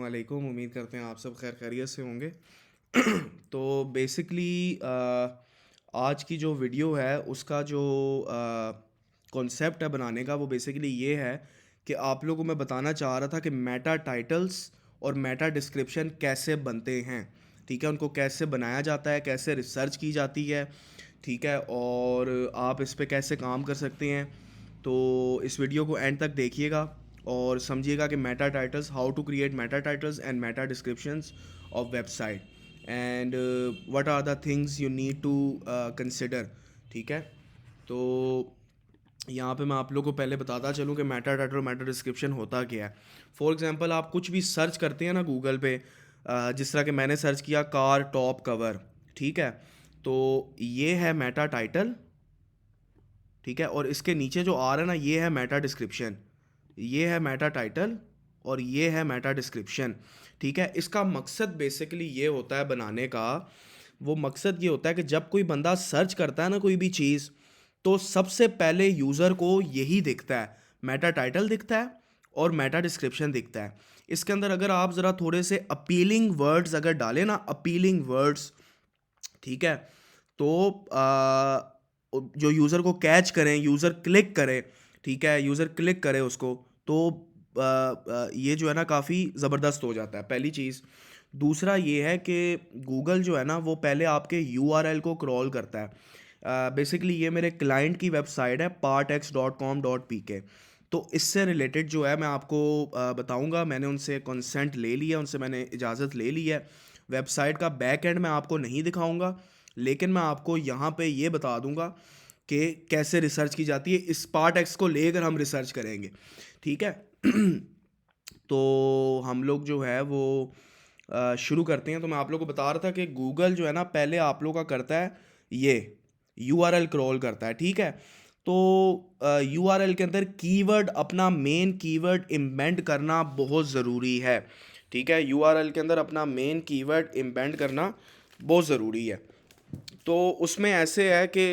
वालेकुम। उम्मीद करते हैं आप सब खैर खैरियत से होंगे। तो बेसिकली आज की जो वीडियो है उसका जो कॉन्सेप्ट है बनाने का वो बेसिकली ये है कि आप लोगों को मैं बताना चाह रहा था कि मेटा टाइटल्स और मेटा डिस्क्रिप्शन कैसे बनते हैं। ठीक है, उनको कैसे बनाया जाता है, कैसे रिसर्च की जाती है। ठीक है, और आप इस पे कैसे काम कर सकते हैं। तो इस वीडियो को एंड तक देखिएगा और समझिएगा कि meta titles, how to create meta titles and meta descriptions of website, and what are the things you need to consider. ठीक है, तो यहाँ पे मैं आप लोगों को पहले बताता चलूँ कि मेटा टाइटल और मेटा डिस्क्रिप्शन होता क्या है। फॉर एग्जांपल आप कुछ भी सर्च करते हैं ना गूगल पे, जिस तरह के मैंने सर्च किया कार टॉप कवर। ठीक है, तो ये है मेटा टाइटल। ठीक है, और इसके नीचे जो आ रहा है ना ये है मेटा डिस्क्रिप्शन। ये है मेटा टाइटल और ये है मेटा डिस्क्रिप्शन। ठीक है, इसका मकसद बेसिकली ये होता है बनाने का, वो मकसद ये होता है कि जब कोई बंदा सर्च करता है ना कोई भी चीज़, तो सबसे पहले यूज़र को यही दिखता है, मेटा टाइटल दिखता है और मेटा डिस्क्रिप्शन दिखता है। इसके अंदर अगर आप ज़रा थोड़े से अपीलिंग वर्ड्स अगर डालें ना, अपीलिंग वर्ड्स, ठीक है, तो जो यूज़र को कैच करें, यूज़र क्लिक करे, ठीक है, यूज़र क्लिक करे उसको, तो ये जो है ना काफ़ी ज़बरदस्त हो जाता है, पहली चीज़। दूसरा ये है कि गूगल जो है ना वो पहले आपके यूआरएल को क्रॉल करता है। बेसिकली ये मेरे क्लाइंट की वेबसाइट है partex.com.pk। तो इससे रिलेटेड जो है मैं आपको बताऊंगा। मैंने उनसे कंसेंट ले लिया, उनसे मैंने इजाज़त ले ली है। वेबसाइट का बैक एंड मैं आपको नहीं दिखाऊंगा, लेकिन मैं आपको यहाँ पे ये बता दूंगा कि कैसे रिसर्च की जाती है। इस पार्ट एक्स को लेकर हम रिसर्च करेंगे। ठीक है। तो हम लोग जो है वो शुरू करते हैं। तो मैं आप लोग को बता रहा था कि गूगल जो है ना पहले आप लोग का करता है ये यूआरएल क्रॉल करता है। ठीक है, तो यूआरएल के अंदर कीवर्ड, अपना मेन कीवर्ड इम्बेंड करना बहुत ज़रूरी है। ठीक है, यूआरएल के अंदर अपना मेन कीवर्ड इम्बेंड करना बहुत ज़रूरी है। तो उसमें ऐसे है कि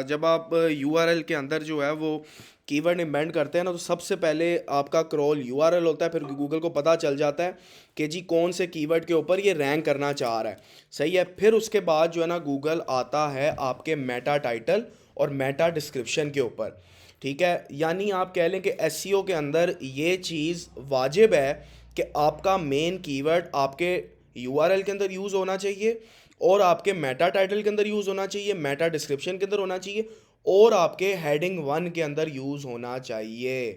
जब आप यूआरएल के अंदर जो है वो कीवर्ड इम्बेंड करते हैं ना, तो सबसे पहले आपका क्रॉल यूआरएल होता है। फिर गूगल को पता चल जाता है कि जी कौन से कीवर्ड के ऊपर ये रैंक करना चाह रहा है। सही है, फिर उसके बाद जो है ना गूगल आता है आपके मेटा टाइटल और मेटा डिस्क्रिप्शन के ऊपर। ठीक है, यानी आप कह लें कि एसईओ के अंदर ये चीज़ वाजिब है कि आपका मेन कीवर्ड आपके यूआरएल के अंदर यूज़ होना चाहिए, और आपके मेटा टाइटल के अंदर यूज़ होना चाहिए, मेटा डिस्क्रिप्शन के अंदर होना चाहिए, और आपके हेडिंग 1 के अंदर यूज़ होना चाहिए।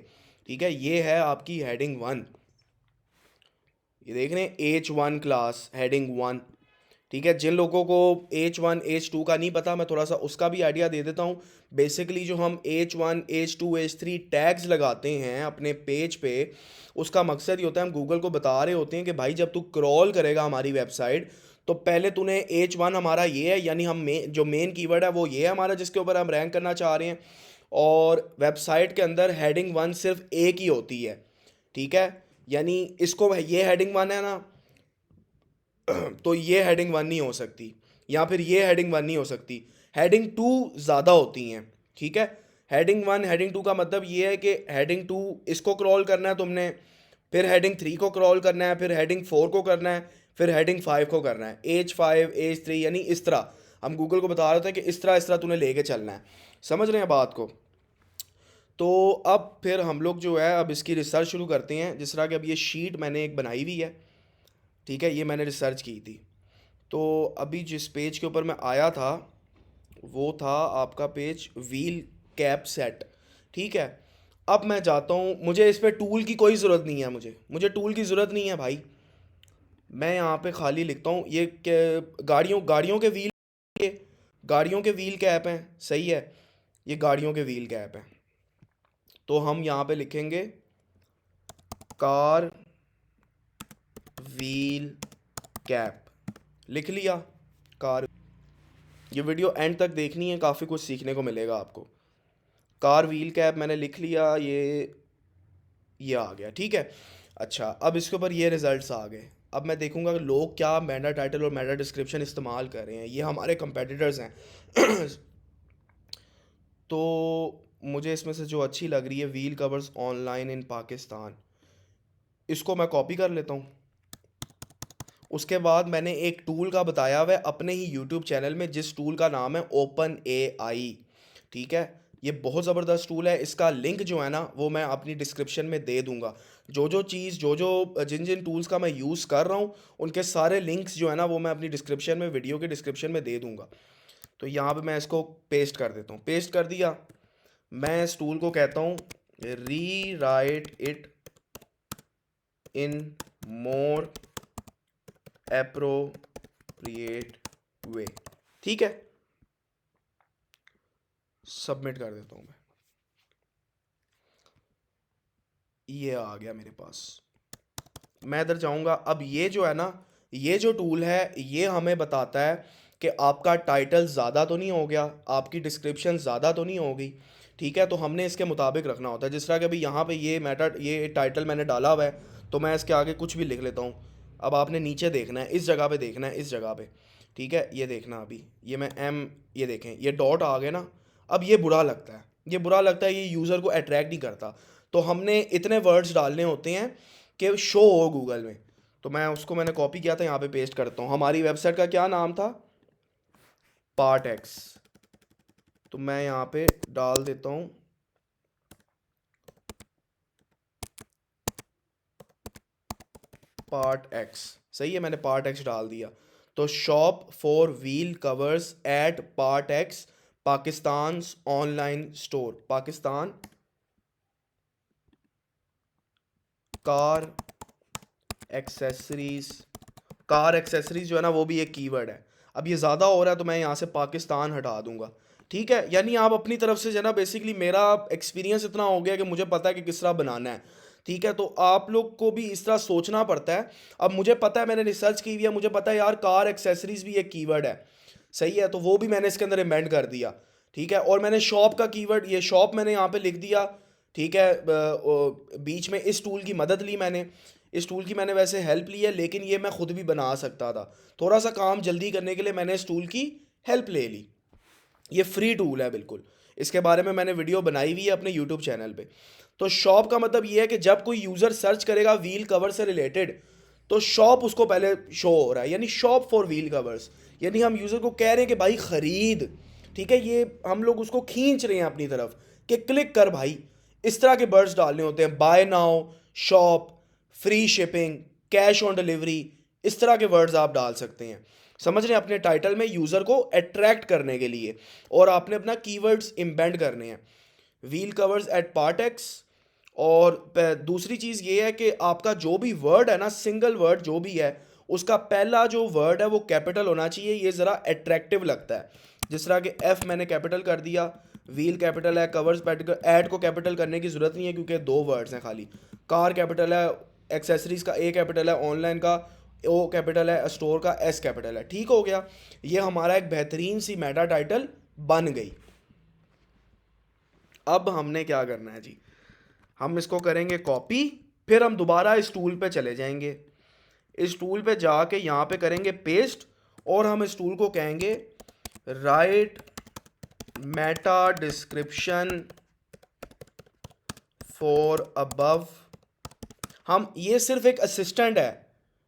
ठीक है, ये है आपकी हेडिंग 1। ये देख रहे हैं H1 क्लास हेडिंग 1। ठीक है, जिन लोगों को H1 H2 का नहीं पता, मैं थोड़ा सा उसका भी आइडिया दे देता हूँ। बेसिकली जो हम H1 H2 H3 टैग्स लगाते हैं अपने पेज पे, उसका मकसद ये होता है, हम गूगल को बता रहे होते हैं कि भाई जब तू क्रॉल करेगा हमारी वेबसाइट, तो पहले तूने H1 हमारा ये है, यानी हम जो मेन कीवर्ड है वो ये है हमारा, जिसके ऊपर हम रैंक करना चाह रहे हैं। और वेबसाइट के अंदर हेडिंग 1 सिर्फ एक ही होती है। ठीक है, यानी इसको ये हेडिंग 1 है ना, तो ये हेडिंग 1 नहीं हो सकती, या फिर ये हेडिंग 1 नहीं हो सकती। हेडिंग 2 ज़्यादा होती हैं। ठीक है, हेडिंग 1 हेडिंग 2 का मतलब ये है कि हेडिंग 2 इसको क्रॉल करना है तुमने, फिर हेडिंग 3 को क्रॉल करना है, फिर हेडिंग 4 को करना है, फिर हेडिंग 5 को करना है। H5 H3, यानी इस तरह हम गूगल को बता रहे थे कि इस तरह तूने लेके चलना है। समझ रहे हैं बात को। तो अब फिर हम लोग जो है अब इसकी रिसर्च शुरू करते हैं। जिस तरह कि अब ये शीट मैंने एक बनाई हुई है। ठीक है, ये मैंने रिसर्च की थी। तो अभी जिस पेज के ऊपर मैं आया था वो था आपका पेज व्हील कैप सेट। ठीक है, अब मैं जाता हूँ, मुझे इस पे टूल की कोई ज़रूरत नहीं है, मुझे टूल की ज़रूरत नहीं है भाई। मैं यहाँ पे खाली लिखता हूँ ये गाड़ियों गाड़ियों के व्हील, ये गाड़ियों के व्हील कैप हैं। सही है, ये गाड़ियों के व्हील कैप हैं। तो हम यहाँ पे लिखेंगे कार व्हील कैप, लिख लिया कार। ये वीडियो एंड तक देखनी है, काफ़ी कुछ सीखने को मिलेगा आपको। कार व्हील कैप मैंने लिख लिया, ये आ गया। ठीक है, अच्छा अब इसके ऊपर ये रिजल्ट्स आ गए। अब मैं देखूंगा कि लोग क्या मेटा टाइटल और मेटा डिस्क्रिप्शन इस्तेमाल कर रहे हैं, ये हमारे कंपेटिटर्स हैं। तो मुझे इसमें से जो अच्छी लग रही है, wheel covers online in Pakistan, इसको मैं कॉपी कर लेता हूँ। उसके बाद मैंने एक टूल का बताया हुआ है अपने ही यूट्यूब चैनल में, जिस टूल का नाम है ओपन AI। ठीक है, ये बहुत ज़बरदस्त टूल है। इसका लिंक जो है ना वो मैं अपनी डिस्क्रिप्शन में दे दूंगा। जिन जिन टूल्स का मैं यूज़ कर रहा हूँ उनके सारे लिंक्स जो है ना वो मैं अपनी डिस्क्रिप्शन में, वीडियो के डिस्क्रिप्शन में दे दूंगा। तो यहाँ पे मैं इसको पेस्ट कर देता हूँ। पेस्ट कर दिया। मैं इस टूल को कहता हूँ rewrite it in more appropriate way. ठीक है, सबमिट कर देता हूँ मैं। ये आ गया मेरे पास। मैं इधर जाऊंगा। अब ये जो है ना, ये जो टूल है ये हमें बताता है कि आपका टाइटल ज़्यादा तो नहीं हो गया, आपकी डिस्क्रिप्शन ज़्यादा तो नहीं हो गई। ठीक है, तो हमने इसके मुताबिक रखना होता है। जिस तरह कि अभी यहाँ पे ये टाइटल मैंने डाला हुआ है, तो मैं इसके आगे कुछ भी लिख लेता हूँ। अब आपने नीचे देखना है, इस जगह पे देखना है, इस जगह पे। ठीक है, ये देखना अभी, ये मैं एम, ये देखें ये डॉट आ गए ना। अब ये बुरा लगता है, ये बुरा लगता है, ये यूज़र को अट्रैक्ट नहीं करता। तो हमने इतने वर्ड्स डालने होते हैं कि शो हो गूगल में। तो मैंने कॉपी किया था, यहाँ पे पेस्ट करता हूँ। हमारी वेबसाइट का क्या नाम था? Part x. तो मैं यहाँ पे डाल देता हूँ पार्ट एक्स। सही है, मैंने पार्ट एक्स डाल दिया। तो shop for wheel covers at Partex, Pakistan online store, Pakistan car accessories. Car accessories जो है ना वो भी एक कीवर्ड है। अब ये ज़्यादा हो रहा है तो मैं यहाँ से पाकिस्तान हटा दूंगा। ठीक है, यानी आप अपनी तरफ से जो है ना, बेसिकली मेरा एक्सपीरियंस इतना हो गया कि मुझे पता है कि किस तरह बनाना है। ठीक है, तो आप लोग को भी इस तरह सोचना पड़ता है। अब मुझे पता है, मैंने रिसर्च की हुई है, मुझे पता है यार कार एक्सेसरीज भी एक कीवर्ड है। सही है, तो वो भी मैंने इसके अंदर एम्बेड कर दिया। ठीक है, और मैंने शॉप का कीवर्ड, ये शॉप मैंने यहाँ पे लिख दिया। ठीक है, बीच में इस टूल की मदद ली मैंने। इस टूल की मैंने वैसे हेल्प ली है, लेकिन ये मैं खुद भी बना सकता था। थोड़ा सा काम जल्दी करने के लिए मैंने इस टूल की हेल्प ले ली। ये फ्री टूल है बिल्कुल। इसके बारे में मैंने वीडियो बनाई हुई है अपने यूट्यूब चैनल पे। तो शॉप का मतलब ये है कि जब कोई यूज़र सर्च करेगा व्हील कवर से रिलेटेड, तो शॉप उसको पहले शो हो रहा है, यानी शॉप फॉर व्हील कवर्स। यानी हम यूज़र को कह रहे हैं कि भाई ख़रीद। ठीक है, ये हम लोग उसको खींच रहे हैं अपनी तरफ कि क्लिक कर भाई। इस तरह के वर्ड्स डालने होते हैं, buy now, shop, free shipping, cash on delivery. इस तरह के वर्ड्स आप डाल सकते हैं, समझ रहे हैं, अपने टाइटल में यूज़र को अट्रैक्ट करने के लिए। और आपने अपना कीवर्ड्स इम्बेड करने हैं, wheel covers at Partex. और दूसरी चीज़ ये है कि आपका जो भी वर्ड है ना, सिंगल वर्ड जो भी है, उसका पहला जो वर्ड है वो कैपिटल होना चाहिए। ये ज़रा अट्रैक्टिव लगता है। जिस तरह के एफ मैंने कैपिटल कर दिया, व्हील कैपिटल है, कवर्स कैपिटल, ऐड को कैपिटल करने की ज़रूरत नहीं है क्योंकि दो वर्ड्स हैं खाली। कार कैपिटल है, एक्सेसरीज का ए कैपिटल है, ऑनलाइन का ओ कैपिटल है, स्टोर का एस कैपिटल है। ठीक हो गया, ये हमारा एक बेहतरीन सी मेटा टाइटल बन गई। अब हमने क्या करना है जी, हम इसको करेंगे कॉपी। फिर हम दोबारा इस टूल पे चले जाएंगे। इस टूल पे जाके यहाँ पे करेंगे पेस्ट, और हम इस टूल को कहेंगे right Meta description for above. हम, ये सिर्फ एक असिस्टेंट है।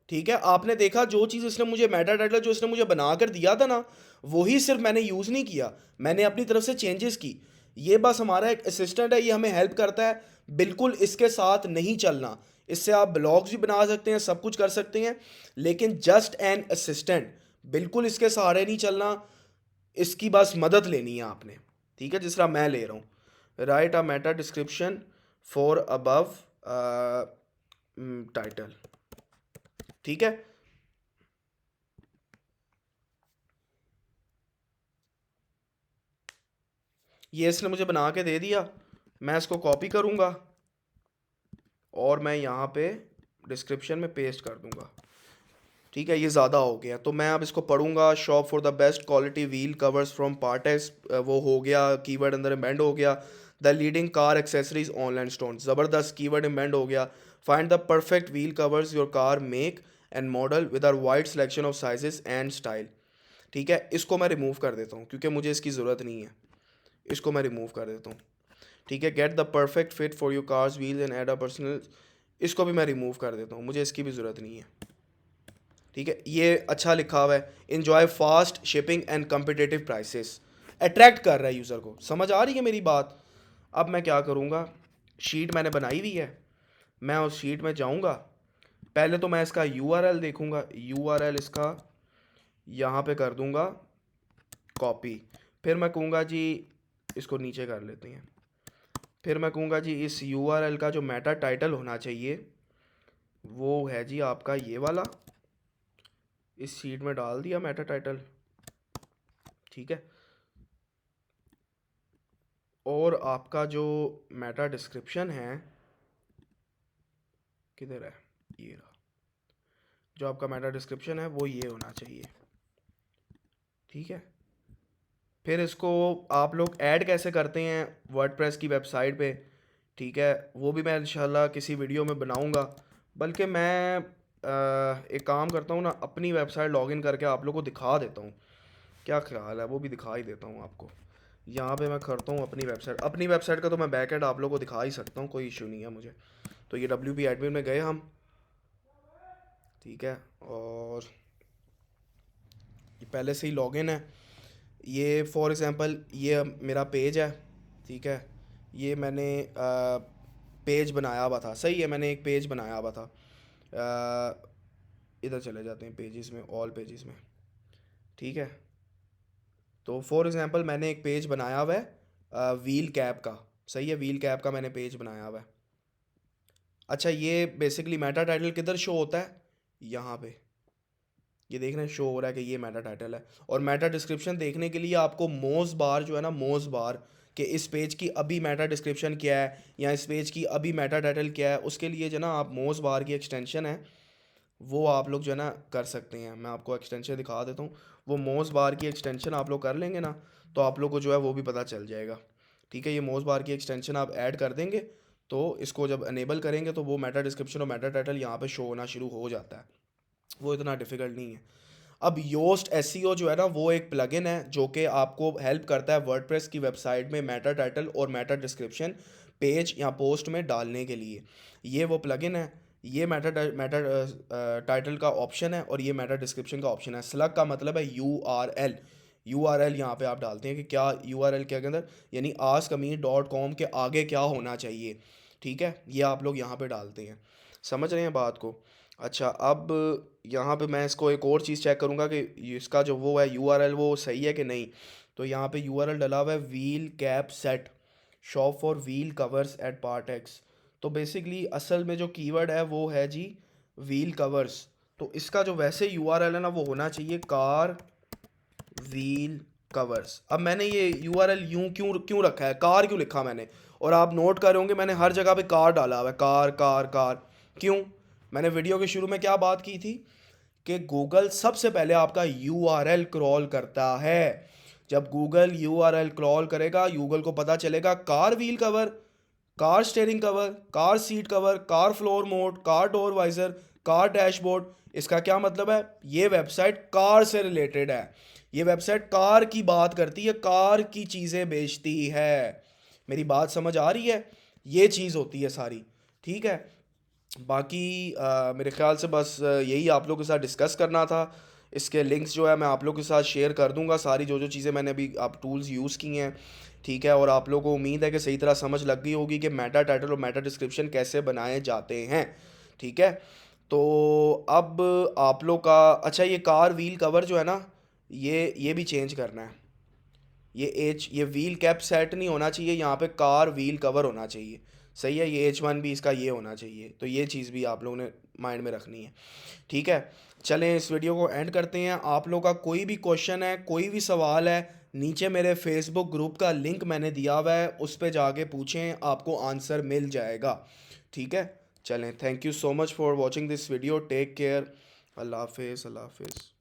ठीक है, आपने देखा जो चीज़ इसने मुझे, मेटा टाइटल जो इसने मुझे बना कर दिया था ना, वही सिर्फ मैंने यूज़ नहीं किया, मैंने अपनी तरफ से चेंजेस की। ये बस हमारा एक असिस्टेंट है, ये हमें हेल्प करता है। बिल्कुल इसके साथ नहीं चलना। इससे आप ब्लॉग्स भी बना सकते हैं, सब कुछ कर सकते हैं, लेकिन जस्ट एन असिस्टेंट। बिल्कुल इसके सहारे नहीं चलना, इसकी बस मदद लेनी है आपने। ठीक है, जिस तरह मैं ले रहा हूँ, right a Meta description for above title. ठीक है, ये इसने मुझे बना के दे दिया। मैं इसको कॉपी करूँगा और मैं यहाँ पे डिस्क्रिप्शन में पेस्ट कर दूँगा। ठीक है, ये ज़्यादा हो गया, तो मैं अब इसको पढ़ूंगा। Shop for the best quality wheel covers from Partex, वो हो गया, कीवर्ड अंदर एम्बेंड हो गया। The leading car accessories online store, ज़बरदस्त कीवर्ड एम्बेंड हो गया। Find the perfect wheel covers your car make and model with our wide selection of sizes and style. ठीक है, इसको मैं रिमूव कर देता हूँ क्योंकि मुझे इसकी ज़रूरत नहीं है। इसको मैं रिमूव कर देता हूँ। ठीक है, get the perfect fit for your car's wheels and add a personal, इसको भी मैं रिमूव कर देता हूँ, मुझे इसकी भी ज़रूरत नहीं है। ठीक है, ये अच्छा लिखा हुआ है, enjoy fast shipping and competitive prices, attract कर रहा है यूज़र को। समझ आ रही है मेरी बात? अब मैं क्या करूँगा, शीट मैंने बनाई हुई है, मैं उस शीट में जाऊँगा, पहले तो मैं इसका यूआरएल देखूँगा, यूआरएल इसका यहाँ पे कर दूँगा कॉपी, फिर मैं कहूँगा जी इसको नीचे कर लेते हैं, फिर मैं कहूँगा जी इस यूआरएल का जो मेटा टाइटल होना चाहिए वो है जी आपका ये वाला, इस शीट में डाल दिया मेटा टाइटल, ठीक है। और आपका जो मेटा डिस्क्रिप्शन है किधर है, ये रहा, जो आपका मेटा डिस्क्रिप्शन है वो ये होना चाहिए, ठीक है। फिर इसको आप लोग ऐड कैसे करते हैं वर्डप्रेस की वेबसाइट पे, ठीक है, वो भी मैं इंशाल्लाह किसी वीडियो में बनाऊंगा। बल्कि मैं एक काम करता हूँ ना, अपनी वेबसाइट लॉगिन करके आप लोग को दिखा देता हूँ, क्या ख्याल है, वो भी दिखा ही देता हूँ आपको। यहाँ पे मैं करता हूँ अपनी वेबसाइट का तो मैं बैक एंड आप लोग को दिखा ही सकता हूँ, कोई इशू नहीं है मुझे। तो ये WP एडमिन में गए हम, ठीक है, और ये पहले से ही लॉगिन है। ये फॉर एग्ज़ाम्पल ये मेरा पेज है, ठीक है, ये मैंने पेज बनाया हुआ था, सही है, मैंने एक पेज बनाया हुआ था। इधर चले जाते हैं पेजेस में, ऑल पेजेस में, ठीक है। तो फॉर एग्ज़ाम्पल मैंने एक पेज बनाया हुआ है व्हील कैप का, सही है, व्हील कैप का मैंने पेज बनाया हुआ है। अच्छा, ये बेसिकली मेटा टाइटल किधर शो होता है, यहाँ पे ये देख रहे हैं शो हो रहा है कि ये मेटा टाइटल है। और मेटा डिस्क्रिप्शन देखने के लिए आपको मोज बार जो है ना, मोज बार कि इस पेज की अभी मेटा डिस्क्रिप्शन क्या है या इस पेज की अभी मेटा टाइटल क्या है, उसके लिए जो है ना आप मोज बार की एक्सटेंशन है वो आप लोग जो है ना कर सकते हैं। मैं आपको एक्सटेंशन दिखा देता हूँ, वो मोज बार की एक्सटेंशन आप लोग कर लेंगे ना तो आप लोग को जो है वो भी पता चल जाएगा, ठीक है। ये मोज बार की एक्सटेंशन आप ऐड कर देंगे तो इसको जब अनेबल करेंगे तो वो मेटा डिस्क्रिप्शन और मेटा टाइटल यहाँ पे शो होना शुरू हो जाता है, वो इतना डिफ़िकल्ट नहीं है। अब योस्ट एसईओ जो है ना वो एक प्लगइन है जो कि आपको हेल्प करता है वर्डप्रेस की वेबसाइट में मेटा टाइटल और मेटा डिस्क्रिप्शन पेज या पोस्ट में डालने के लिए। ये वो प्लगइन है, ये मेटा टाइटल का ऑप्शन है और ये मेटा डिस्क्रिप्शन का ऑप्शन है। स्लग का मतलब है यूआरएल, यूआरएल यहाँ पे आप डालते हैं कि क्या यूआरएल के अंदर, यानी askame.com के आगे क्या होना चाहिए, ठीक है, ये आप लोग यहाँ पे डालते हैं। समझ रहे हैं बात को? अच्छा, अब यहाँ पे मैं इसको एक और चीज़ चेक करूँगा कि इसका जो वो है यूआरएल वो सही है कि नहीं। तो यहाँ पे यूआरएल डला हुआ है wheel cap set shop for wheel covers at Partex. तो बेसिकली असल में जो कीवर्ड है वो है जी व्हील कवर्स। तो इसका जो वैसे यूआरएल है ना वो होना चाहिए कार व्हील कवर्स। अब मैंने ये यूआरएल यूं क्यों क्यों रखा है, कार क्यों लिखा मैंने, और आप नोट कर रहे होंगे मैंने हर जगह पे कार डाला हुआ है, कार कार कार, क्यों? मैंने वीडियो के शुरू में क्या बात की थी कि गूगल सबसे पहले आपका यूआरएल क्रॉल करता है। जब गूगल यूआरएल क्रॉल करेगा गूगल को पता चलेगा car wheel cover, car steering cover, car seat cover, car floor mode, car door visor, car dashboard. इसका क्या मतलब है, ये वेबसाइट कार से रिलेटेड है, ये वेबसाइट कार की बात करती है, कार की चीज़ें बेचती है। मेरी बात समझ आ रही है? ये चीज़ होती है सारी, ठीक है। बाकी मेरे ख्याल से बस यही आप लोगों के साथ डिस्कस करना था। इसके लिंक्स जो है मैं आप लोगों के साथ शेयर कर दूंगा, सारी जो जो चीज़ें मैंने अभी आप टूल्स यूज़ की हैं, ठीक है। और आप लोगों को उम्मीद है कि सही तरह समझ लग गई होगी कि मेटा टाइटल और मेटा डिस्क्रिप्शन कैसे बनाए जाते हैं, ठीक है। तो अब आप लोग का अच्छा, ये कार व्हील कवर जो है ना ये भी चेंज करना है। ये व्हील कैप सेट नहीं होना चाहिए, यहाँ पे कार व्हील कवर होना चाहिए, सही है। ये H1 भी इसका ये होना चाहिए, तो ये चीज़ भी आप लोगों ने माइंड में रखनी है, ठीक है। चलें इस वीडियो को एंड करते हैं। आप लोगों का कोई भी क्वेश्चन है, कोई भी सवाल है, नीचे मेरे फेसबुक ग्रुप का लिंक मैंने दिया हुआ है, उस पर जाके पूछें, आपको आंसर मिल जाएगा, ठीक है। चलें, thank you so much for watching this video, take care, अल्लाह हाफिज़, अल्लाह हाफिज़।